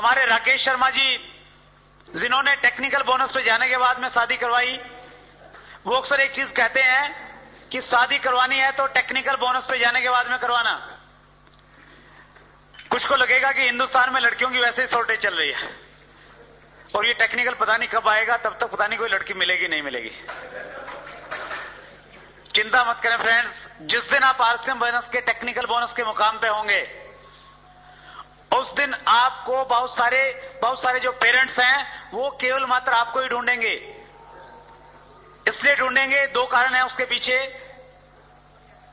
हमारे राकेश शर्मा जी जिन्होंने technical bonus पे जाने के बाद में शादी करवाई, वो अक्सर एक चीज कहते हैं कि शादी करवानी है तो टेक्निकल बोनस पे जाने के बाद में करवाना। कुछ को लगेगा कि हिंदुस्तान में लड़कियों की वैसे ही शॉर्टेज चल रही है और ये टेक्निकल पता नहीं कब आएगा, तब तक पता नहीं कोई लड़की मिलेगी नहीं मिलेगी। चिंता मत करें फ्रेंड्स, जिस दिन आप आरसीएम बोनस के टेक्निकल बोनस के मुकाम पे होंगे उस दिन आपको बहुत सारे जो पेरेंट्स हैं वो केवल मात्र आपको ही ढूंढेंगे। इसलिए ढूंढेंगे, दो कारण है उसके पीछे,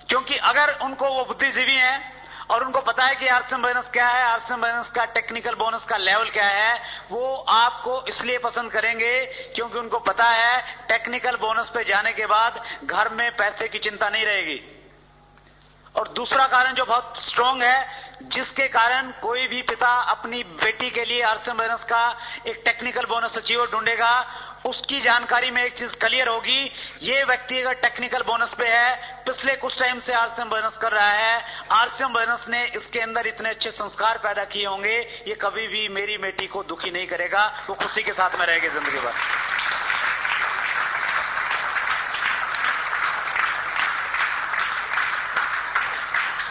क्योंकि अगर उनको वो बुद्धिजीवी हैं और उनको पता है कि आरसीएम बोनस क्या है, आरसीएम बोनस का टेक्निकल बोनस का लेवल क्या है, वो आपको इसलिए पसंद करेंगे क्योंकि उनको पता है टेक्निकल बोनस पे जाने के बाद घर में पैसे की चिंता नहीं रहेगी। और दूसरा कारण जो बहुत स्ट्रांग है, जिसके कारण कोई भी पिता अपनी बेटी के लिए आरसीएम बोनस का एक टेक्निकल बोनस अचीवर ढूंढेगा, उसकी जानकारी में एक चीज क्लियर होगी, ये व्यक्ति अगर टेक्निकल बोनस पे है, पिछले कुछ टाइम से आरसीएम बोनस कर रहा है, आरसीएम बोनस ने इसके अंदर इतने अच्छे संस्कार पैदा किए होंगे, ये कभी भी मेरी बेटी को दुखी नहीं करेगा, वो खुशी के साथ में रहेगी जिंदगी भर।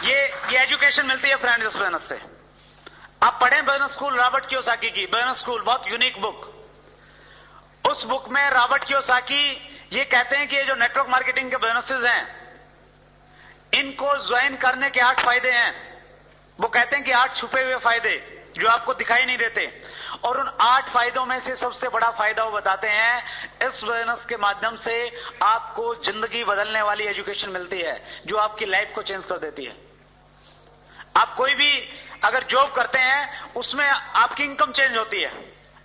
ये एजुकेशन मिलती है फ्रेंड्स इस बोनस से। आप पढ़ें बिजनेस स्कूल रॉबर्ट कियोसाकी की, बिजनेस स्कूल बहुत यूनिक बुक। उस बुक में रॉबर्ट कियोसाकी ये कहते हैं कि ये जो नेटवर्क मार्केटिंग के बोनसेस हैं, इनको ज्वाइन करने के 8 फायदे हैं। वो कहते हैं कि 8 छुपे हुए फायदे जो आपको दिखाई नहीं देते, और उन 8 फायदों में से सबसे बड़ा फायदा वो बताते हैं, इस बोनस के माध्यम से आपको जिंदगी बदलने वाली एजुकेशन मिलती है जो आपकी लाइफ को चेंज कर देती है। आप कोई भी अगर जॉब करते हैं उसमें आपकी इनकम चेंज होती है।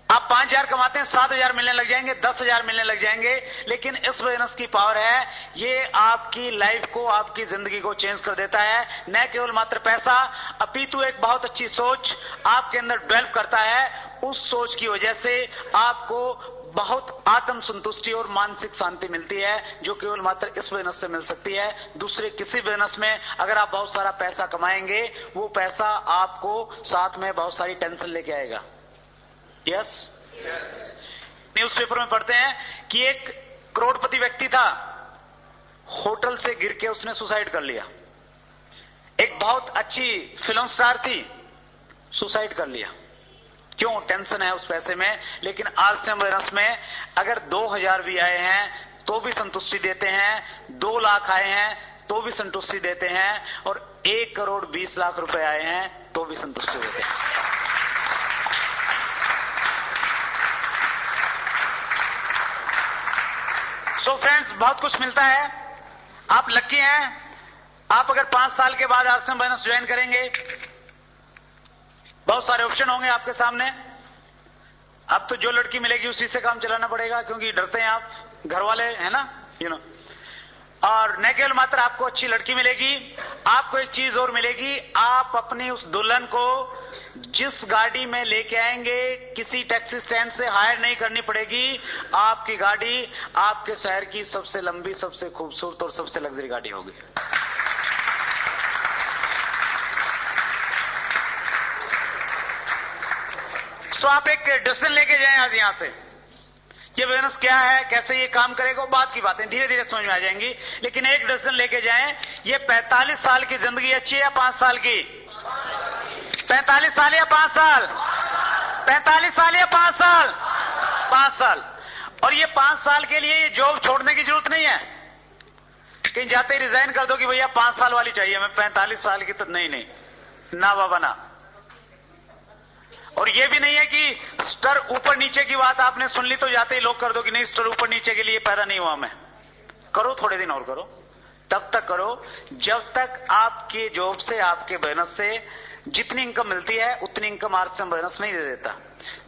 आप 5,000 कमाते हैं, 7,000 मिलने लग जाएंगे, 10,000 मिलने लग जाएंगे, लेकिन इस बोनस की पावर है, ये आपकी लाइफ को, आपकी जिंदगी को चेंज कर देता है। न केवल मात्र पैसा, अपितु एक बहुत अच्छी सोच आपके अंदर डेवलप करता है। उस सोच की वजह से आपको बहुत आत्म संतुष्टि और मानसिक शांति मिलती है, जो केवल मात्र इस बोनस से मिल सकती है। दूसरे किसी बोनस में अगर आप बहुत सारा पैसा कमाएंगे, वो पैसा आपको साथ में बहुत सारी टेंशन लेके आएगा। यस, न्यूज़पेपर में पढ़ते हैं कि एक करोड़पति व्यक्ति था, होटल से गिर के उसने सुसाइड कर लिया। एक बहुत अच्छी फिल्म स्टार थी, सुसाइड कर लिया। क्यों? टेंशन है उस पैसे में। लेकिन आरसीएम बोनस में अगर 2,000 भी आए हैं तो भी संतुष्टि देते हैं, 2 लाख आए हैं तो भी संतुष्टि देते हैं, और 1 करोड़ 20 लाख रुपए आए हैं तो भी संतुष्टि देते हैं। सो फ्रेंड्स, बहुत कुछ मिलता है। आप लकी हैं। आप अगर 5 साल के बाद आरसीएम बोनस ज्वाइन करेंगे, बहुत सारे ऑप्शन होंगे आपके सामने। अब तो जो लड़की मिलेगी उसी से काम चलाना पड़ेगा, क्योंकि डरते हैं आप, घर वाले है ना, और न केवल मात्र आपको अच्छी लड़की मिलेगी, आपको एक चीज और मिलेगी, आप अपनी उस दुल्हन को जिस गाड़ी में लेके आएंगे किसी टैक्सी स्टैंड से हायर नहीं करनी पड़ेगी। आपकी गाड़ी आपके शहर की सबसे लंबी, सबसे खूबसूरत और सबसे लग्जरी गाड़ी होगी। तो आप एक डिसीजन लेके जाएं आज यहां से, ये बोनस क्या है, कैसे ये काम करेगा, बाद की बातें धीरे धीरे समझ में आ जाएंगी, लेकिन एक डिसीजन लेके जाएं। ये 45 साल की जिंदगी अच्छी है या 5 साल की? 45 साल या 5 साल? 45 साल या 5 साल? 5 साल। और ये 5 साल के लिए ये जॉब छोड़ने की जरूरत नहीं है, कहीं जाते ही रिजाइन कर दो कि भैया 5 साल वाली चाहिए, मैं 45 साल की तो नहीं, ना बाबा ना। और ये भी नहीं है कि स्तर ऊपर नीचे की बात आपने सुन ली तो जाते ही लोग कर दो कि नहीं, स्तर ऊपर नीचे के लिए पैदा नहीं हुआ मैं। करो, थोड़े दिन और करो, तब तक करो जब तक आपके जॉब से, आपके बोनस से जितनी इनकम मिलती है उतनी इनकम आरसीएम बोनस नहीं दे देता।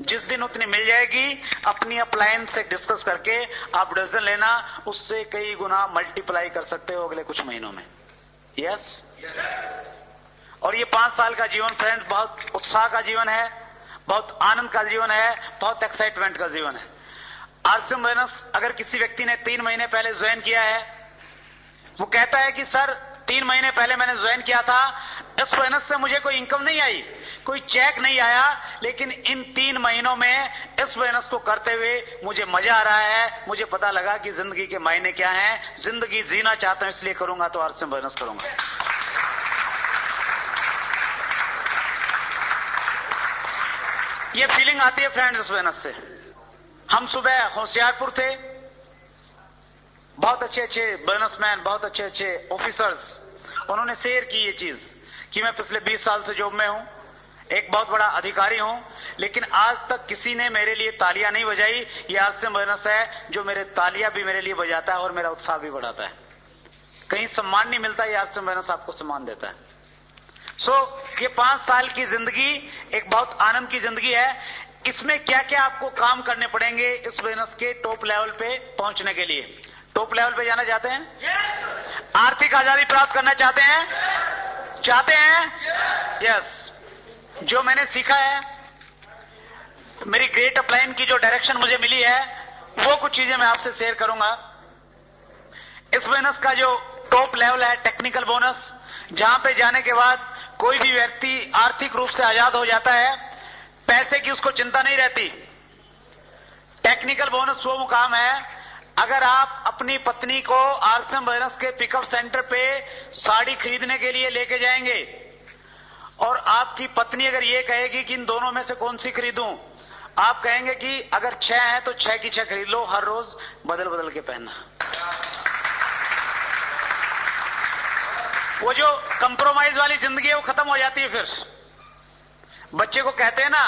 जिस दिन उतनी मिल जाएगी, अपनी अप्लायंस से डिस्कस करके आप डिसीजन लेना, उससे कई गुना मल्टीप्लाई कर सकते हो अगले कुछ महीनों में। यस। और ये 5 साल का जीवन फ्रेंड्स बहुत उत्साह का जीवन है, बहुत आनंद का जीवन है, बहुत एक्साइटमेंट का जीवन है। आरसीएम बोनस अगर किसी व्यक्ति ने 3 महीने पहले ज्वाइन किया है, वो कहता है कि सर 3 महीने पहले मैंने ज्वाइन किया था, इस बोनस से मुझे कोई इनकम नहीं आई, कोई चेक नहीं आया, लेकिन इन 3 महीनों में इस बोनस को करते हुए मुझे मजा आ रहा है। मुझे पता लगा कि जिंदगी के मायने क्या हैं, जिंदगी जीना चाहता हूं इसलिए करूंगा, तो आज से बोनस करूंगा। ये फीलिंग आती है फ्रेंड्स इस बोनस से। हम सुबह होशियारपुर थे, बहुत अच्छे अच्छे बिजनेसमैन, बहुत अच्छे अच्छे ऑफिसर्स, उन्होंने शेयर की ये चीज कि मैं पिछले 20 साल से जॉब में हूं, एक बहुत बड़ा अधिकारी हूं, लेकिन आज तक किसी ने मेरे लिए तालियां नहीं बजाई। ये आज से बोनस है जो मेरे तालियां भी मेरे लिए बजाता है और मेरा उत्साह भी बढ़ाता है। कहीं सम्मान नहीं मिलता, ये आज से बोनस आपको सम्मान देता है। ये 5 साल की जिंदगी एक बहुत आनंद की जिंदगी है। इसमें क्या क्या आपको काम करने पड़ेंगे इस बोनस के टॉप लेवल पे पहुंचने के लिए? टॉप लेवल पे जाना चाहते हैं? आर्थिक आजादी प्राप्त करना चाहते हैं? चाहते हैं? यस। जो मैंने सीखा है, मेरी ग्रेट अपलाइन की जो डायरेक्शन मुझे मिली है, वो कुछ चीजें मैं आपसे शेयर करूंगा। इस बोनस का जो टॉप लेवल है टेक्निकल बोनस, जहां पे जाने के बाद कोई भी व्यक्ति आर्थिक रूप से आजाद हो जाता है, पैसे की उसको चिंता नहीं रहती। टेक्निकल बोनस वो मुकाम है, अगर आप अपनी पत्नी को आरसीएम बोनस के पिकअप सेंटर पे साड़ी खरीदने के लिए लेके जाएंगे और आपकी पत्नी अगर ये कहेगी कि इन दोनों में से कौन सी खरीदूं, आप कहेंगे कि अगर 6 है तो 6 की 6 खरीद लो, हर रोज बदल बदल के पहनना। वो जो कंप्रोमाइज वाली जिंदगी है वो खत्म हो जाती है। फिर बच्चे को कहते हैं ना,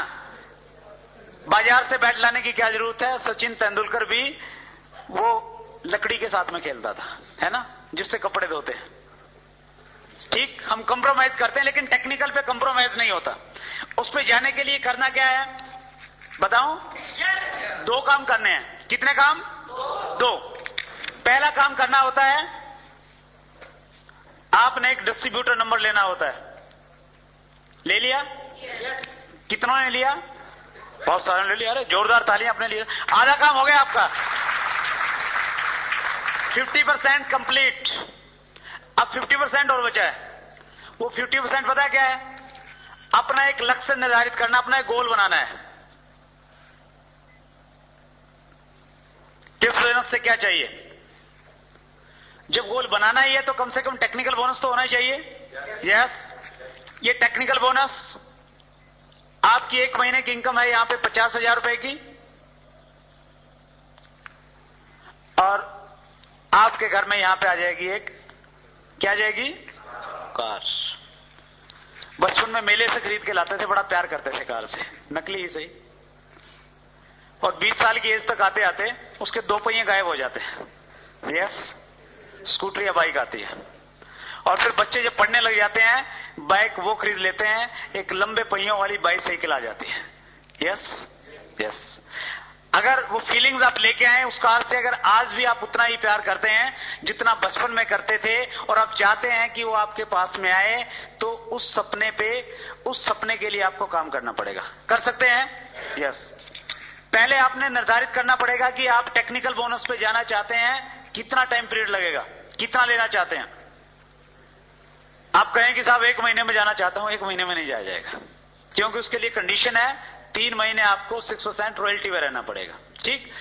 बाजार से बैट लाने की क्या जरूरत है, सचिन तेंदुलकर भी वो लकड़ी के साथ में खेलता था, है ना, जिससे कपड़े धोते हैं। ठीक, हम कंप्रोमाइज करते हैं, लेकिन टेक्निकल पे कंप्रोमाइज नहीं होता। उस पे जाने के लिए करना क्या है बताऊं? 2 काम करने हैं। कितने काम? 2। पहला काम करना होता है, आपने एक डिस्ट्रीब्यूटर नंबर लेना होता है। ले लिया? कितनों ने लिया? बहुत सारे ने लिया। अरे जोरदार तालियां अपने लिए। आधा काम हो गया आपका, 50% कंप्लीट। अब 50% और बचा है। वो 50% पता है क्या है? अपना एक लक्ष्य निर्धारित करना, अपना एक गोल बनाना है। किस बोनस से क्या चाहिए? जब गोल बनाना ही है तो कम से कम टेक्निकल बोनस तो होना ही चाहिए। यस। ये टेक्निकल बोनस, आपकी 1 महीने की इनकम है यहां पे 50,000 रुपए की, और आपके घर में यहां पे आ जाएगी एक, क्या आ जाएगी? कार। बचपन में मेले से खरीद के लाते थे, बड़ा प्यार करते थे कार से, नकली ही सही। और 20 साल की एज तक आते आते उसके 2 पहिए गायब हो जाते हैं। यस। स्कूटर या बाइक आती है, और फिर बच्चे जब पढ़ने लग जाते हैं, बाइक वो खरीद लेते हैं, एक लंबे पहियों वाली बाइसाइकिल आ जाती है। Yes yes. अगर वो फीलिंग्स आप लेके आए उस कार से, अगर आज भी आप उतना ही प्यार करते हैं जितना बचपन में करते थे, और आप चाहते हैं कि वो आपके पास में आए, तो उस सपने के लिए आपको काम करना पड़ेगा। कर सकते हैं? यस। पहले आपने निर्धारित करना पड़ेगा कि आप टेक्निकल बोनस पे जाना चाहते हैं, कितना टाइम पीरियड लगेगा, कितना लेना चाहते हैं। आप कहें कि साहब 1 महीने में जाना चाहता हूं, 1 महीने में नहीं जाया जाएगा, क्योंकि उसके लिए कंडीशन है 3 महीने आपको 6% रॉयल्टी में रहना पड़ेगा। ठीक।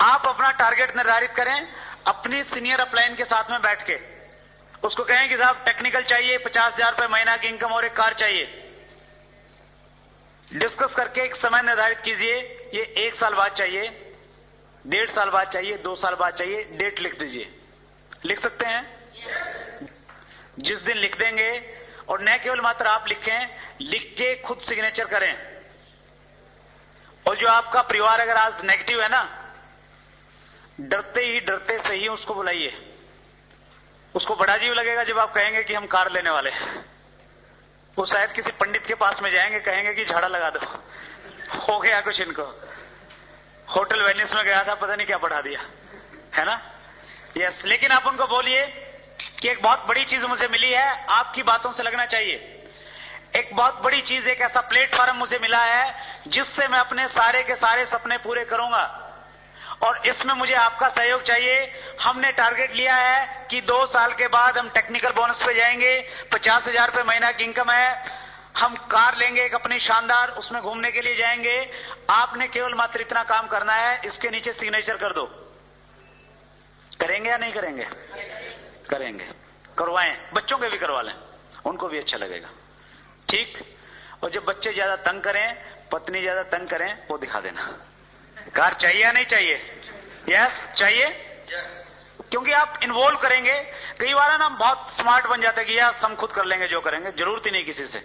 आप अपना टारगेट निर्धारित करें, अपनी सीनियर अपलाइन के साथ में बैठ के उसको कहें कि साहब टेक्निकल चाहिए, 50,000 रुपए महीना की इनकम और एक कार चाहिए। डिस्कस करके एक समय निर्धारित कीजिए, ये 1 साल बाद चाहिए, 1.5 साल बाद चाहिए, 2 साल बाद चाहिए, डेट लिख दीजिए। लिख सकते हैं? जिस दिन लिख देंगे, और न केवल मात्र आप लिखें, लिख के खुद सिग्नेचर करें। और जो आपका परिवार अगर आज नेगेटिव है ना, डरते से ही उसको बुलाइए। उसको बड़ा अजीब लगेगा जब आप कहेंगे कि हम कार लेने वाले हैं। वो शायद किसी पंडित के पास में जाएंगे, कहेंगे कि झाड़ा लगा दो, हो गया कुछ इनको। होटल वेनिस में गया था, पता नहीं क्या बढ़ा दिया, है ना। यस। लेकिन आप उनको बोलिए कि एक बहुत बड़ी चीज मुझे मिली है, आपकी बातों से लगना चाहिए। एक बहुत बड़ी चीज, एक ऐसा प्लेटफॉर्म मुझे मिला है जिससे मैं अपने सारे के सारे सपने पूरे करूंगा। और इसमें मुझे आपका सहयोग चाहिए। हमने टारगेट लिया है कि 2 साल के बाद हम टेक्निकल बोनस पे जाएंगे। 50,000 रुपए महीना की इनकम है, हम कार लेंगे एक अपनी शानदार, उसमें घूमने के लिए जाएंगे। आपने केवल मात्र इतना काम करना है, इसके नीचे सिग्नेचर कर दो। करेंगे या नहीं करेंगे? करेंगे, करवाएं, बच्चों के भी करवा लें, उनको भी अच्छा लगेगा। ठीक। और जब बच्चे ज्यादा तंग करें, पत्नी ज्यादा तंग करें, वो दिखा देना। कार चाहिए या नहीं चाहिए? यस, चाहिए। क्योंकि आप इन्वॉल्व करेंगे। कई बार ना हम बहुत स्मार्ट बन जाते हैं कि यस हम खुद कर लेंगे, जो करेंगे, जरूरत ही नहीं किसी से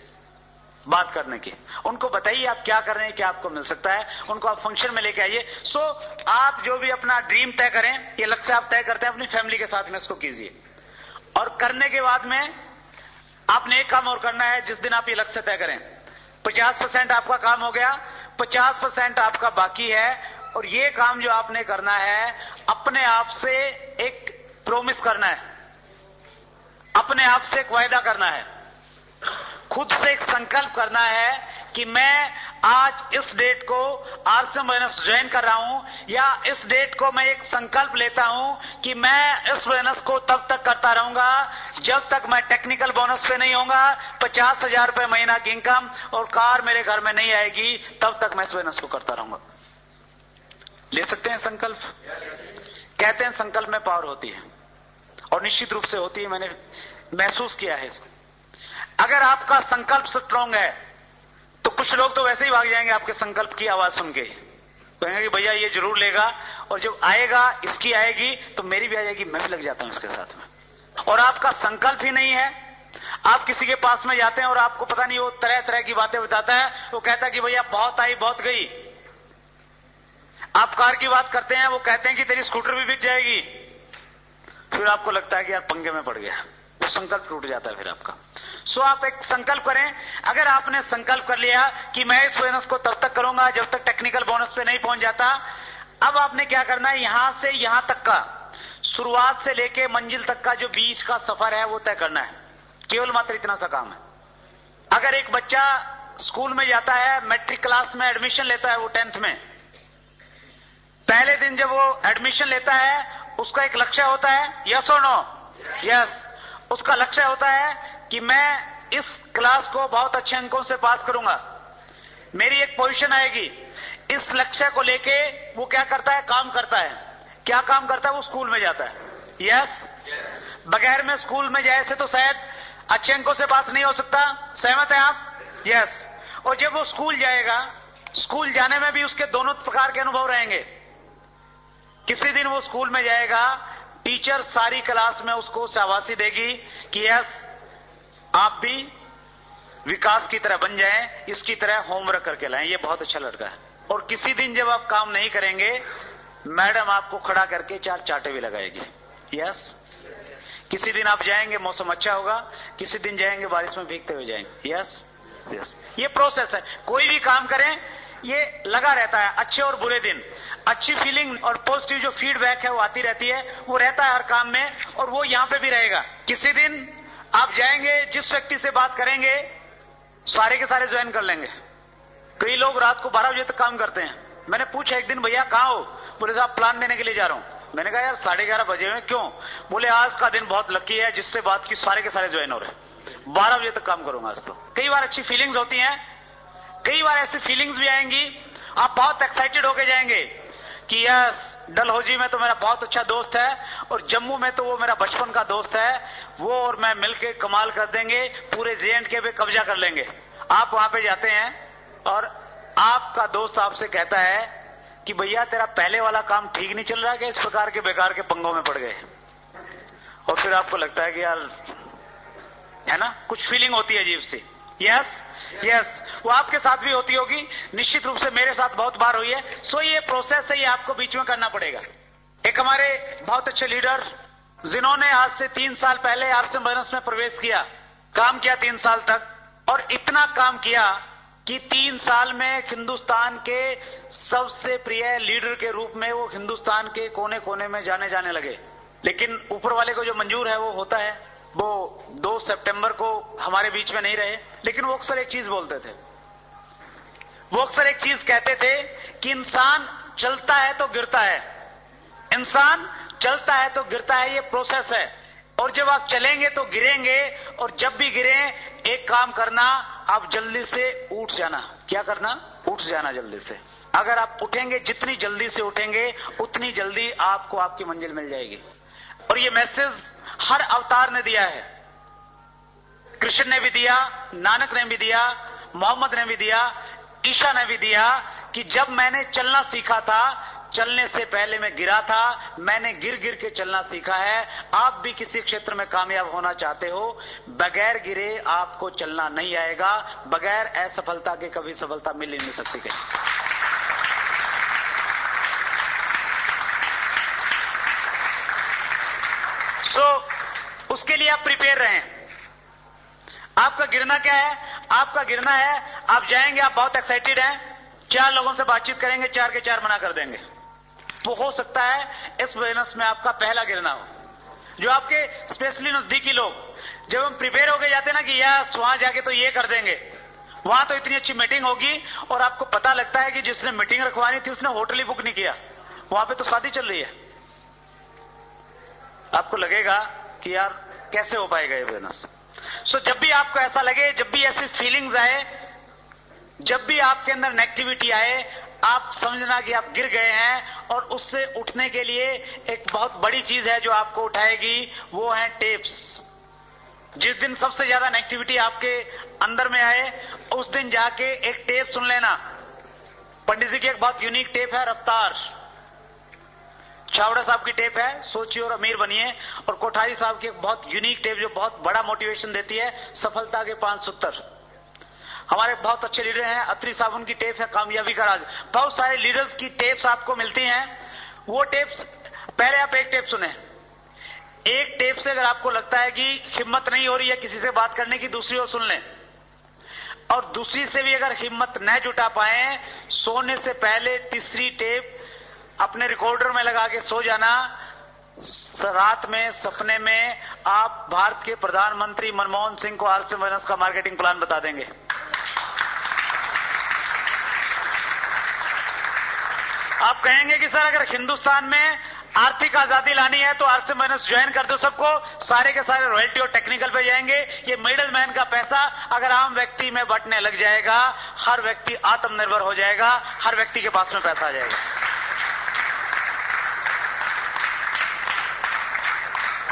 बात करने की। उनको बताइए आप क्या कर रहे हैं, क्या आपको मिल सकता है, उनको आप फंक्शन में लेके आइए। सो आप जो भी अपना ड्रीम तय करें, ये लक्ष्य आप तय करते हैं, अपनी फैमिली के साथ में इसको कीजिए। और करने के बाद में आपने एक काम और करना है। जिस दिन आप ये लक्ष्य तय करें, 50% आपका काम हो गया, 50% आपका बाकी है। और ये काम जो आपने करना है, अपने आप से एक प्रॉमिस करना है, अपने आप से एक वायदा करना है, खुद से एक संकल्प करना है कि मैं आज इस डेट को आरसीएम बोनस ज्वाइन कर रहा हूं, या इस डेट को मैं एक संकल्प लेता हूं कि मैं इस बोनस को तब तक करता रहूंगा जब तक मैं टेक्निकल बोनस पे नहीं होऊंगा। 50,000 रुपए महीना की इनकम और कार मेरे घर में नहीं आएगी, तब तक मैं इस बोनस को करता रहूंगा। ले सकते हैं संकल्प? कहते हैं संकल्प में पावर होती है, और निश्चित रूप से होती है। मैंने महसूस किया है इसको। अगर आपका संकल्प स्ट्रांग है तो कुछ लोग तो वैसे ही भाग जाएंगे आपके संकल्प की आवाज सुन के, कहेंगे कि भैया ये जरूर लेगा, और जब आएगा, इसकी आएगी तो मेरी भी आ जाएगी, मैं भी लग जाता हूं इसके साथ में। और आपका संकल्प ही नहीं है, आप किसी के पास में जाते हैं और आपको पता नहीं, वो तरह तरह की बातें बताता है। वो कहता है कि भैया बहुत आई बहुत गई। आप कार की बात करते हैं, वो कहते हैं कि तेरी स्कूटर भी बिक जाएगी। फिर आपको लगता है कि यार पंगे में पड़ गया, वो संकल्प टूट जाता है फिर आपका। सो आप एक संकल्प करें। अगर आपने संकल्प कर लिया कि मैं इस बोनस को तब तक करूंगा जब तक टेक्निकल बोनस पे नहीं पहुंच जाता, अब आपने क्या करना है, यहां से यहां तक का, शुरुआत से लेके मंजिल तक का जो बीच का सफर है वो तय करना है। केवल मात्र इतना सा काम है। अगर एक बच्चा स्कूल में जाता है, मैट्रिक क्लास में एडमिशन लेता है, वो 10th में, पहले दिन जब वो एडमिशन लेता है, उसका एक लक्ष्य होता है, यस और नो? यस। उसका लक्ष्य होता है कि मैं इस क्लास को बहुत अच्छे अंकों से पास करूंगा, मेरी एक पोजीशन आएगी। इस लक्ष्य को लेके वो क्या करता है, काम करता है। क्या काम करता है? वो स्कूल में जाता है। यस। बगैर में स्कूल में जाए से तो शायद अच्छे अंकों से पास नहीं हो सकता। सहमत है आप? यस। और जब वो स्कूल जाएगा, स्कूल जाने में भी उसके दोनों प्रकार के अनुभव रहेंगे। किसी दिन वो स्कूल में जाएगा, टीचर सारी क्लास में उसको शाबाशी देगी कि यस आप भी विकास की तरह बन जाएं, इसकी तरह होमवर्क करके लाएं, ये बहुत अच्छा लड़का है। और किसी दिन जब आप काम नहीं करेंगे, मैडम आपको खड़ा करके 4 चांटे भी लगाएगी। यस। किसी दिन आप जाएंगे, मौसम अच्छा होगा, किसी दिन जाएंगे बारिश में भीगते हुए जाएंगे। Yes yes. ये प्रोसेस है। कोई भी काम करें, ये लगा रहता है। अच्छे और बुरे दिन, अच्छी फीलिंग और पॉजिटिव जो फीडबैक है वो आती रहती है, वो रहता है हर काम में, और वो यहां पे भी रहेगा। किसी दिन आप जाएंगे, जिस व्यक्ति से बात करेंगे, सारे के सारे ज्वाइन कर लेंगे। कई लोग रात को 12 बजे तक काम करते हैं। मैंने पूछा एक दिन, भैया कहां हो? बोले साहब प्लान देने के लिए जा रहा हूं। मैंने कहा यार 11:30 बजे हुए, क्यों? बोले आज का दिन बहुत लकी है, जिससे बात की सारे के सारे ज्वाइन हो रहे। 12 बजे तक काम करूंगा आज तो। कई बार अच्छी फीलिंग्स होती हैं, कई बार ऐसी फीलिंग्स भी आएंगी, आप बहुत एक्साइटेड होके जाएंगे कि यस डलहौजी में तो मेरा बहुत अच्छा दोस्त है, और जम्मू में तो वो मेरा बचपन का दोस्त है, वो और मैं मिलके कमाल कर देंगे, पूरे J&K पे कब्जा कर लेंगे। आप वहां पे जाते हैं और आपका दोस्त आपसे कहता है कि भैया तेरा पहले वाला काम ठीक नहीं चल रहा है, कि इस प्रकार के बेकार के पंगों में पड़ गए। और फिर आपको लगता है कि यार, है ना, कुछ फीलिंग होती है अजीब सी। Yes yes. वो आपके साथ भी होती होगी, निश्चित रूप से मेरे साथ बहुत बार हुई है। सो ये प्रोसेस है, ये आपको बीच में करना पड़ेगा। एक हमारे बहुत अच्छे लीडर, जिन्होंने आज से 3 साल पहले आरसीएम बोनस में प्रवेश किया, काम किया 3 साल तक, और इतना काम किया कि 3 साल में हिंदुस्तान के सबसे प्रिय लीडर के रूप में वो हिंदुस्तान के कोने कोने में जाने लगे। लेकिन ऊपर वाले को जो मंजूर है वो होता है। वो 2 सितंबर को हमारे बीच में नहीं रहे, लेकिन वो अक्सर एक चीज बोलते थे, वो अक्सर एक चीज कहते थे कि इंसान चलता है तो गिरता है, इंसान चलता है तो गिरता है, ये प्रोसेस है। और जब आप चलेंगे तो गिरेंगे, और जब भी गिरे एक काम करना, आप जल्दी से उठ जाना। क्या करना? उठ जाना जल्दी से। अगर आप उठेंगे, जितनी जल्दी से उठेंगे उतनी जल्दी आपको आपकी मंजिल मिल जाएगी। और ये मैसेज हर अवतार ने दिया है। कृष्ण ने भी दिया, नानक ने भी दिया, मोहम्मद ने भी दिया, ईशा ने भी दिया कि जब मैंने चलना सीखा था, चलने से पहले मैं गिरा था, मैंने गिर गिर के चलना सीखा है। आप भी किसी क्षेत्र में कामयाब होना चाहते हो, बगैर गिरे आपको चलना नहीं आएगा। बगैर असफलता के कभी सफलता मिल ही नहीं सकती कहीं। उसके लिए आप प्रिपेयर रहें। आपका गिरना क्या है? आपका गिरना है, आप जाएंगे, आप बहुत एक्साइटेड हैं, 4 लोगों से बातचीत करेंगे, 4 के 4 मना कर देंगे। वो हो सकता है इस बिजनेस में आपका पहला गिरना हो। जो आपके स्पेशली नजदीकी लोग, जब हम प्रिपेयर होके जाते हैं ना कि यार वहां जाके तो ये कर देंगे, वहां तो इतनी अच्छी मीटिंग होगी, और आपको पता लगता है कि जिसने मीटिंग रखवानी थी उसने होटल ही बुक नहीं किया, वहां पे तो शादी चल रही है। आपको लगेगा कि यार कैसे हो पाएगा ये बिजनेस। सो जब भी आपको ऐसा लगे, जब भी ऐसी फीलिंग्स आए, जब भी आपके अंदर नेगेटिविटी आए, आप समझना कि आप गिर गए हैं। और उससे उठने के लिए एक बहुत बड़ी चीज है जो आपको उठाएगी, वो है टेप्स। जिस दिन सबसे ज्यादा नेगेटिविटी आपके अंदर में आए, उस दिन जाके एक टेप सुन लेना। पंडित जी की एक बहुत यूनिक टेप है, रफ्तार। छावड़ा साहब की टेप है, सोचिए और अमीर बनिए। और कोठारी साहब की एक बहुत यूनिक टेप जो बहुत बड़ा मोटिवेशन देती है, सफलता के 5 सूत्र। हमारे बहुत अच्छे लीडर हैं, अत्री साहब, उनकी टेप है कामयाबी का राज। बहुत सारे लीडर्स की टेप्स आपको मिलती हैं। वो टेप्स, पहले आप एक टेप सुने। एक टेप से अगर आपको लगता है कि हिम्मत नहीं हो रही है किसी से बात करने की, दूसरी ओर सुन लें। और दूसरी से भी अगर हिम्मत न जुटा पाए, सोने से पहले तीसरी टेप अपने रिकॉर्डर में लगा के सो जाना। रात में सपने में आप भारत के प्रधानमंत्री मनमोहन सिंह को आरसी बिजनेस का मार्केटिंग प्लान बता देंगे। आप कहेंगे कि सर अगर हिंदुस्तान में आर्थिक आजादी लानी है तो आरसी बिजनेस ज्वाइन कर दो सबको, सारे के सारे रॉयल्टी और टेक्निकल पे जाएंगे। ये मिडिल मैन का पैसा अगर आम व्यक्ति में बंटने लग जाएगा, हर व्यक्ति आत्मनिर्भर हो जाएगा, हर व्यक्ति के पास में पैसा आ जाएगा।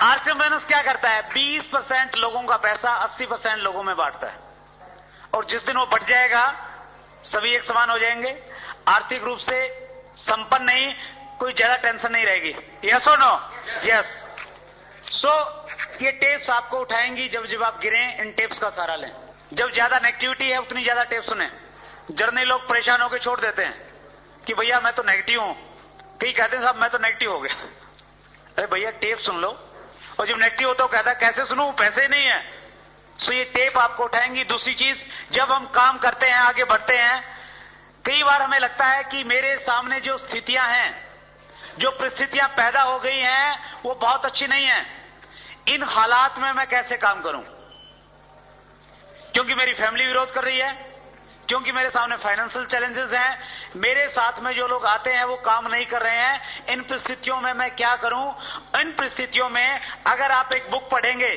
आरसी बिजनेस क्या करता है? 20% लोगों का पैसा 80% लोगों में बांटता है। और जिस दिन वो बंट जाएगा, सभी एक समान हो जाएंगे, आर्थिक रूप से संपन्न नहीं, कोई ज्यादा टेंशन नहीं रहेगी। यस और नो? यस। सो ये टेप्स आपको उठाएंगी जब जब आप गिरें। इन टेप्स का सहारा लें। जब ज्यादा नेगेटिविटी है उतनी ज्यादा टेप सुने। जर्नी लोग परेशान होकर छोड़ देते हैं कि भैया मैं तो नेगेटिव हूं। कई कहते हैं साहब मैं तो नेगेटिव हो गया। अरे भैया टेप सुन लो। और जब नेगेटिव होता है कहता है कैसे सुनूं, पैसे नहीं है। सो ये टेप आपको उठाएंगी। दूसरी चीज, जब हम काम करते हैं, आगे बढ़ते हैं, कई बार हमें लगता है कि मेरे सामने जो स्थितियां हैं, जो परिस्थितियां पैदा हो गई हैं, वो बहुत अच्छी नहीं है। इन हालात में मैं कैसे काम करूं? क्योंकि मेरी फैमिली विरोध कर रही है, क्योंकि मेरे सामने फाइनेंशियल चैलेंजेस हैं, मेरे साथ में जो लोग आते हैं वो काम नहीं कर रहे हैं। इन परिस्थितियों में मैं क्या करूं? इन परिस्थितियों में अगर आप एक बुक पढ़ेंगे,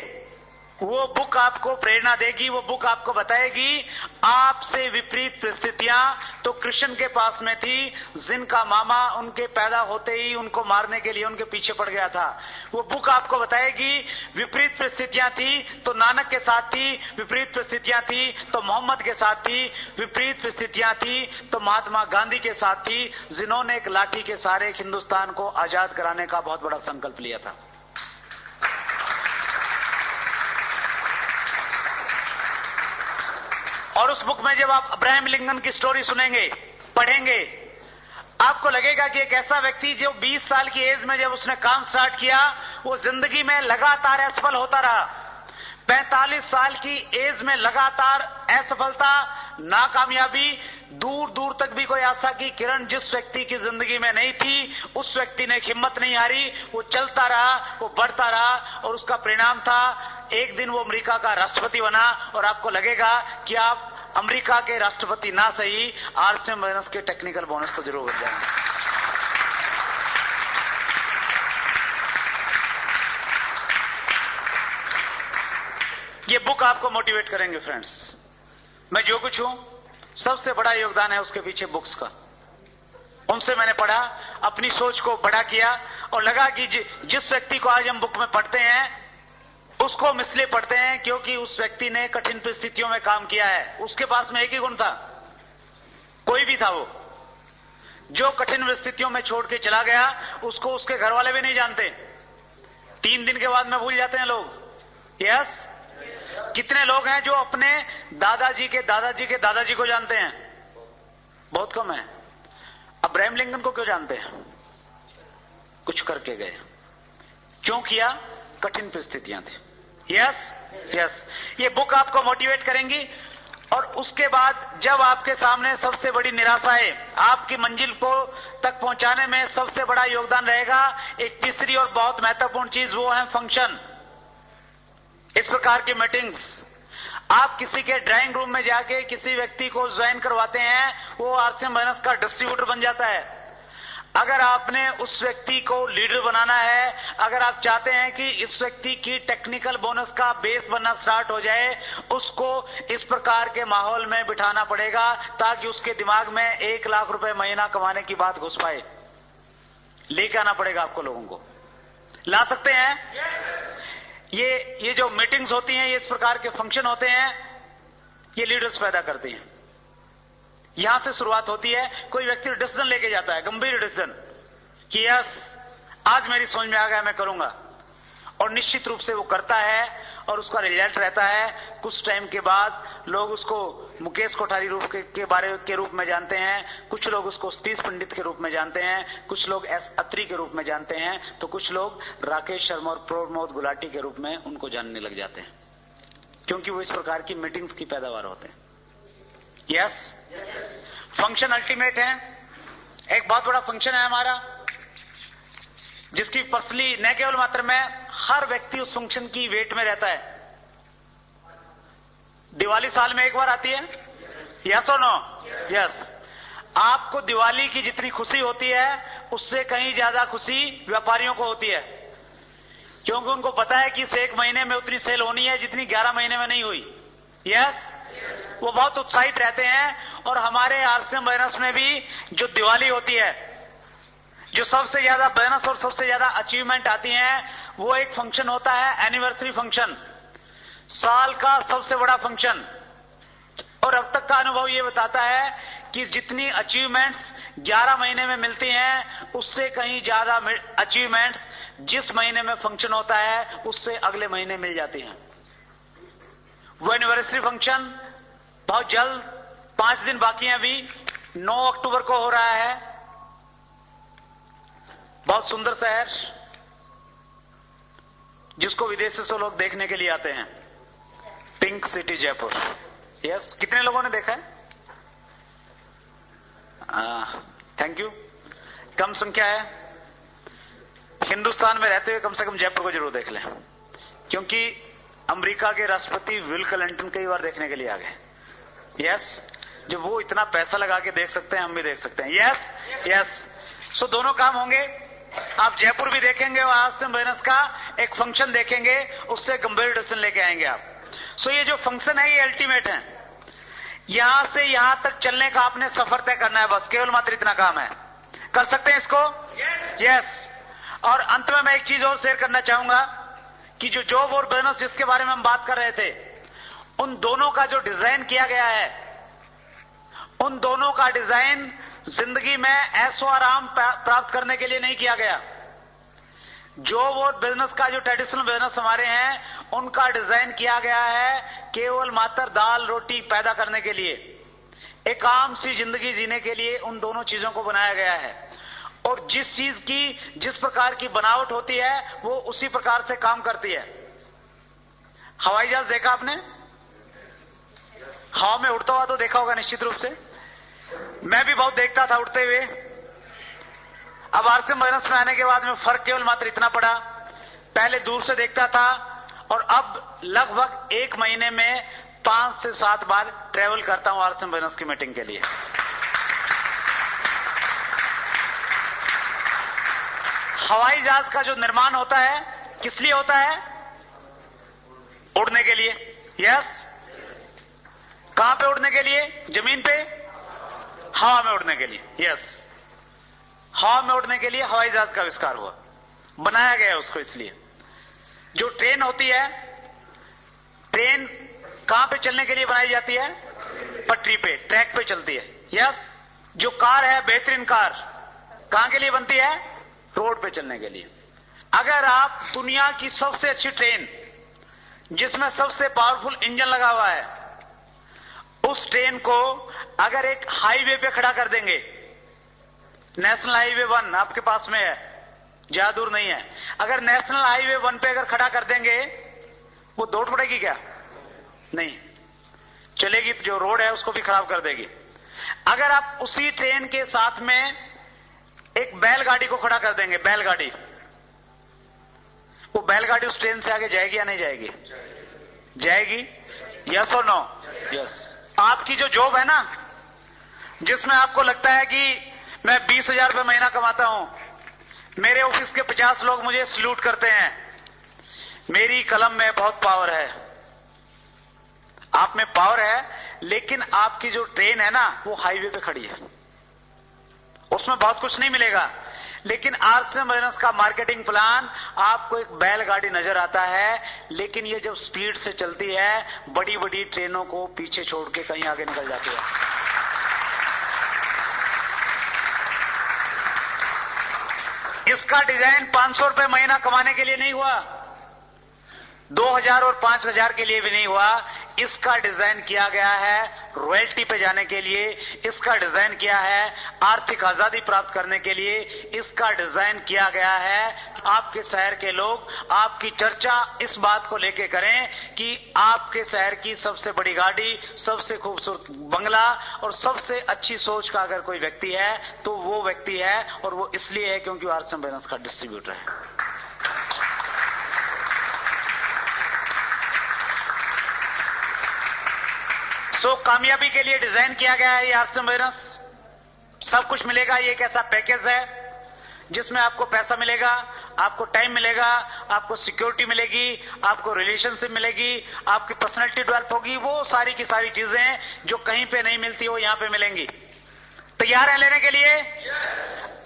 वो बुक आपको प्रेरणा देगी, वो बुक आपको बताएगी आपसे विपरीत परिस्थितियां तो कृष्ण के पास में थी, जिनका मामा उनके पैदा होते ही उनको मारने के लिए उनके पीछे पड़ गया था। वो बुक आपको बताएगी विपरीत परिस्थितियां थी तो नानक के साथ थी, विपरीत परिस्थितियां थी तो मोहम्मद के साथ थी, विपरीत परिस्थितियां थी तो महात्मा गांधी के साथ थी, जिन्होंने एक लाठी के सहारे हिंदुस्तान को आजाद कराने का बहुत बड़ा संकल्प लिया था। और उस बुक में जब आप अब्राहम लिंकन की स्टोरी सुनेंगे, पढ़ेंगे, आपको लगेगा कि एक ऐसा व्यक्ति जो 20 साल की एज में जब उसने काम स्टार्ट किया, वो जिंदगी में लगातार असफल होता रहा। 45 साल की एज में लगातार असफलता, नाकामयाबी, दूर दूर तक भी कोई आशा की किरण जिस व्यक्ति की जिंदगी में नहीं थी, उस व्यक्ति ने हिम्मत नहीं हारी, वो चलता रहा, वो बढ़ता रहा। और उसका परिणाम था एक दिन वो अमेरिका का राष्ट्रपति बना। और आपको लगेगा कि आप अमेरिका के राष्ट्रपति ना सही, आरसी बिजनेस के टेक्निकल बोनस तो जरूर बन जाएंगे। ये बुक आपको मोटिवेट करेंगे फ्रेंड्स। मैं जो कुछ हूं, सबसे बड़ा योगदान है उसके पीछे बुक्स का। उनसे मैंने पढ़ा, अपनी सोच को बड़ा किया और लगा कि जिस व्यक्ति को आज हम बुक में पढ़ते हैं उसको हम इसलिए पढ़ते हैं क्योंकि उस व्यक्ति ने कठिन परिस्थितियों में काम किया है। उसके पास में एक ही गुण था, कोई भी था वो, जो कठिन परिस्थितियों में छोड़ के चला गया उसको उसके घर वाले भी नहीं जानते। 3 दिन के बाद में भूल जाते हैं लोग। यस, कितने लोग हैं जो अपने दादाजी के दादाजी के दादाजी को जानते हैं? बहुत कम है। अब्राहम लिंकन को क्यों जानते हैं? कुछ करके गए। क्यों किया? कठिन परिस्थितियां थी। यस यस, ये बुक आपको मोटिवेट करेंगी। और उसके बाद जब आपके सामने सबसे बड़ी निराशा है, आपकी मंजिल को तक पहुंचाने में सबसे बड़ा योगदान रहेगा एक तीसरी और बहुत महत्वपूर्ण चीज, वो है फंक्शन। इस प्रकार की मीटिंग्स आप किसी के ड्राइंग रूम में जाके किसी व्यक्ति को ज्वाइन करवाते हैं, वो आरसीएम फाइनेंस का डिस्ट्रीब्यूटर बन जाता है। अगर आपने उस व्यक्ति को लीडर बनाना है, अगर आप चाहते हैं कि इस व्यक्ति की टेक्निकल बोनस का बेस बनना स्टार्ट हो जाए, उसको इस प्रकार के माहौल में बिठाना पड़ेगा ताकि उसके दिमाग में 1 लाख रुपए महीना कमाने की बात घुस पाए। लेके आना पड़ेगा आपको, लोगों को ला सकते हैं। ये जो मीटिंग्स होती हैं, ये इस प्रकार के फंक्शन होते हैं, ये लीडर्स पैदा करती हैं। यहां से शुरुआत होती है। कोई व्यक्ति डिसीजन लेके जाता है, गंभीर डिसीजन, कि यस आज मेरी समझ में आ गया, मैं करूंगा, और निश्चित रूप से वो करता है और उसका रिजल्ट रहता है। कुछ टाइम के बाद लोग उसको मुकेश कोठारी के रूप में जानते हैं, कुछ लोग उसको सतीश पंडित के रूप में जानते हैं, कुछ लोग एस अत्री के रूप में जानते हैं, तो कुछ लोग राकेश शर्मा और प्रमोद गुलाटी के रूप में उनको जानने लग जाते हैं, क्योंकि वो इस प्रकार की मीटिंग्स की पैदावार होते हैं। यस, फंक्शन अल्टीमेट है। एक बहुत बड़ा फंक्शन है हमारा, जिसकी पर्सनली न केवल मात्र में हर व्यक्ति उस फंक्शन की वेट में रहता है। दिवाली साल में एक बार आती है, यस और नो? यस। आपको दिवाली की जितनी खुशी होती है उससे कहीं ज्यादा खुशी व्यापारियों को होती है, क्योंकि उनको पता है कि इस 1 महीने में उतनी सेल होनी है जितनी 11 महीने में नहीं हुई। यस, वो बहुत उत्साहित रहते हैं। और हमारे आरसीएम फाइनेंस में भी जो दिवाली होती है, जो सबसे ज्यादा बोनस और सबसे ज्यादा अचीवमेंट आती हैं, वो एक फंक्शन होता है, एनिवर्सरी फंक्शन, साल का सबसे बड़ा फंक्शन। और अब तक का अनुभव ये बताता है कि जितनी अचीवमेंट्स 11 महीने में मिलती हैं, उससे कहीं ज्यादा अचीवमेंट्स जिस महीने में फंक्शन होता है उससे अगले महीने मिल जाती हैं। वो एनिवर्सरी फंक्शन बहुत जल्द, 5 दिन बाकी हैं अभी, 9 अक्टूबर को हो रहा है। बहुत सुंदर शहर, जिसको विदेश से लोग देखने के लिए आते हैं, पिंक सिटी जयपुर। यस, कितने लोगों ने देखा है? Thank you. कम संख्या है। हिंदुस्तान में रहते हुए कम से कम जयपुर को जरूर देख लें, क्योंकि अमेरिका के राष्ट्रपति विल क्लिंटन कई बार देखने के लिए आ गए। यस, जब वो इतना पैसा लगा के देख सकते हैं, हम भी देख सकते हैं। यस यस, सो दोनों काम होंगे। आप जयपुर भी देखेंगे और आरसीएम फाइनेंस का एक फंक्शन देखेंगे, उससे गंभीर डिसीजन लेके आएंगे आप। सो ये जो फंक्शन है ये अल्टीमेट है। यहां से यहां तक चलने का आपने सफर तय करना है, बस केवल मात्र इतना काम है। कर सकते हैं इसको? यस। और अंत में मैं एक चीज और शेयर करना चाहूंगा कि जो जॉब और बिजनेस जिसके बारे में हम बात कर रहे थे, उन दोनों का जो डिजाइन किया गया है, उन दोनों का डिजाइन जिंदगी में ऐशो आराम प्राप्त करने के लिए नहीं किया गया। जॉब और बिजनेस का जो ट्रेडिशनल बिजनेस हमारे हैं, उनका डिजाइन किया गया है केवल मात्र दाल रोटी पैदा करने के लिए, एक आम सी जिंदगी जीने के लिए उन दोनों चीजों को बनाया गया है। और जिस चीज की जिस प्रकार की बनावट होती है वो उसी प्रकार से काम करती है। हवाई जहाज देखा आपने? हवा में उड़ता हुआ तो देखा होगा निश्चित रूप से। मैं भी बहुत देखता था उड़ते हुए। अब आरसीएम फाइनेंस में आने के बाद में फर्क केवल मात्र इतना पड़ा, पहले दूर से देखता था और अब लगभग 1 महीने में 5 से 7 बार ट्रेवल करता हूं आरसीएम फाइनेंस की मीटिंग के लिए। हवाई जहाज का जो निर्माण होता है किस लिए होता है? उड़ने के लिए। यस। कहां पे उड़ने के लिए? जमीन पे, हवा में उड़ने के लिए। यस, हवा में उड़ने के लिए हवाई जहाज का आविष्कार हुआ, बनाया गया उसको। इसलिए जो ट्रेन होती है, ट्रेन कहां पे चलने के लिए बनाई जाती है? पटरी पे, ट्रैक पे चलती है। यस। जो कार है, बेहतरीन कार कहां के लिए बनती है? रोड पे चलने के लिए। अगर आप दुनिया की सबसे अच्छी ट्रेन, जिसमें सबसे पावरफुल इंजन लगा हुआ है, उस ट्रेन को अगर एक हाईवे पे खड़ा कर देंगे, नेशनल हाईवे 1 आपके पास में है, ज्यादा दूर नहीं है, अगर नेशनल हाईवे 1 पे अगर खड़ा कर देंगे, वो दौड़ पड़ेगी क्या? नहीं चलेगी। जो रोड है उसको भी खराब कर देगी। अगर आप उसी ट्रेन के साथ में एक बैलगाड़ी को खड़ा कर देंगे, बैलगाड़ी, वो बैलगाड़ी उस ट्रेन से आगे जाएगी या नहीं जाएगी? जाएगी। यस और नो? यस। आपकी जो जॉब है ना, जिसमें आपको लगता है कि मैं 20,000 रुपये महीना कमाता हूं, मेरे ऑफिस के 50 लोग मुझे सल्यूट करते हैं, मेरी कलम में बहुत पावर है। आप में पावर है, लेकिन आपकी जो ट्रेन है ना, वो हाईवे पे खड़ी है, उसमें बहुत कुछ नहीं मिलेगा। लेकिन आरसीएम बिजनेस का मार्केटिंग प्लान, आपको एक बैलगाड़ी नजर आता है, लेकिन ये जब स्पीड से चलती है, बड़ी बड़ी ट्रेनों को पीछे छोड़ के कहीं आगे निकल जाती है। इसका डिजाइन 500 रुपए महीना कमाने के लिए नहीं हुआ, 2000 और 5000 के लिए भी नहीं हुआ। इसका डिजाइन किया गया है रॉयल्टी पे जाने के लिए, इसका डिजाइन किया है आर्थिक आजादी प्राप्त करने के लिए, इसका डिजाइन किया गया है आपके शहर के लोग आपकी चर्चा इस बात को लेके करें कि आपके शहर की सबसे बड़ी गाड़ी, सबसे खूबसूरत बंगला और सबसे अच्छी सोच का अगर कोई व्यक्ति है तो वो व्यक्ति है, और वो इसलिए है क्योंकि वो आरसीएम बिजनेस का डिस्ट्रीब्यूटर है। तो कामयाबी के लिए डिजाइन किया गया है ये आरसीएम बिजनेस। सब कुछ मिलेगा। ये एक ऐसा पैकेज है जिसमें आपको पैसा मिलेगा, आपको टाइम मिलेगा, आपको सिक्योरिटी मिलेगी, आपको रिलेशनशिप मिलेगी, आपकी पर्सनैलिटी डेवलप होगी। वो सारी की सारी चीजें जो कहीं पे नहीं मिलती वो यहां पे मिलेंगी। तैयार हैं लेने के लिए?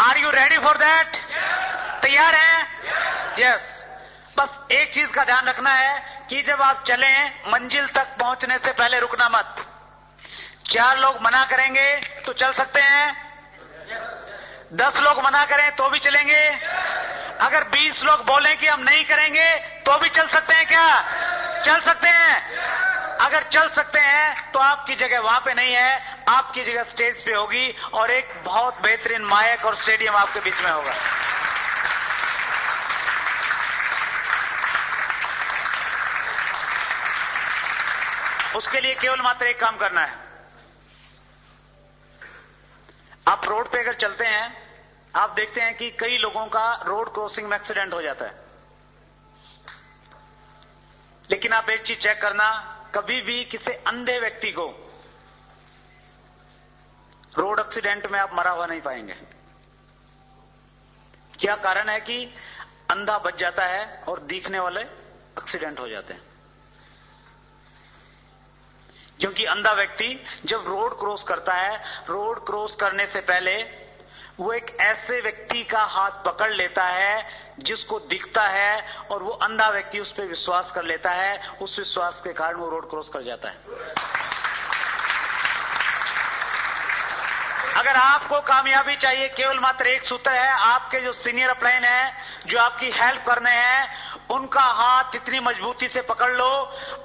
Are you ready for that? तैयार हैं? यस। बस एक चीज का ध्यान रखना है कि जब आप चलें, मंजिल तक पहुंचने से पहले रुकना मत। 4 लोग मना करेंगे तो चल सकते हैं, 10 लोग मना करें तो भी चलेंगे, अगर 20 लोग बोलें कि हम नहीं करेंगे तो भी चल सकते हैं। क्या चल सकते हैं? अगर चल सकते हैं तो आपकी जगह वहां पे नहीं है, आपकी जगह स्टेज पे होगी और एक बहुत बेहतरीन माइक और स्टेडियम आपके बीच में होगा। उसके लिए केवल मात्र एक काम करना है। आप रोड पे अगर चलते हैं, आप देखते हैं कि कई लोगों का रोड क्रॉसिंग में एक्सीडेंट हो जाता है। लेकिन आप एक चीज चेक करना, कभी भी किसी अंधे व्यक्ति को रोड एक्सीडेंट में आप मरा हुआ नहीं पाएंगे। क्या कारण है कि अंधा बच जाता है और दिखने वाले एक्सीडेंट हो जाते हैं। क्योंकि अंधा व्यक्ति जब रोड क्रॉस करता है, रोड क्रॉस करने से पहले वो एक ऐसे व्यक्ति का हाथ पकड़ लेता है जिसको दिखता है, और वो अंधा व्यक्ति उस पर विश्वास कर लेता है। उस विश्वास के कारण वो रोड क्रॉस कर जाता है। अगर आपको कामयाबी चाहिए, केवल मात्र एक सूत्र है। आपके जो सीनियर अपलाइन है, जो आपकी हेल्प करने हैं, उनका हाथ इतनी मजबूती से पकड़ लो,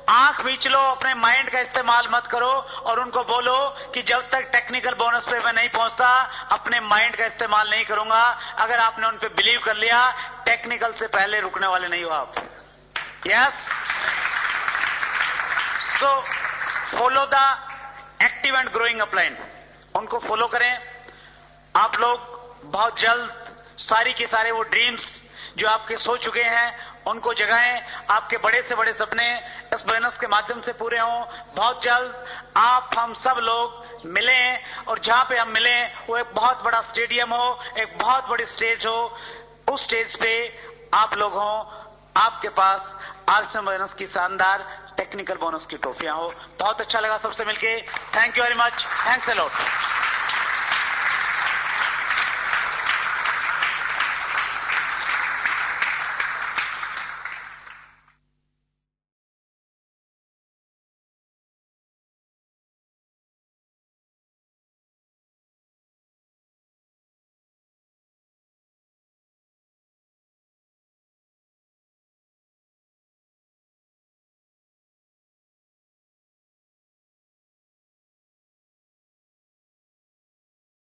आंख बीच लो, अपने माइंड का इस्तेमाल मत करो और उनको बोलो कि जब तक टेक्निकल बोनस पे मैं नहीं पहुंचता, अपने माइंड का इस्तेमाल नहीं करूंगा। अगर आपने उन पे बिलीव कर लिया, टेक्निकल से पहले रुकने वाले नहीं हो आप। Yes. So follow the active and growing upline, उनको फॉलो करें। आप लोग बहुत जल्द सारी के सारे वो ड्रीम्स जो आपके सो चुके हैं उनको जगाएं। आपके बड़े से बड़े सपने इस बिजनेस के माध्यम से पूरे हों। बहुत जल्द आप हम सब लोग मिलें, और जहां पे हम मिलें वो एक बहुत बड़ा स्टेडियम हो, एक बहुत बड़ी स्टेज हो। उस स्टेज पे आप लोग हों, आपके पास आरसीएम बिजनेस की शानदार टेक्निकल बोनस की टॉफियां हो। बहुत अच्छा लगा सबसे मिलके। Thank you very much. Thanks a lot.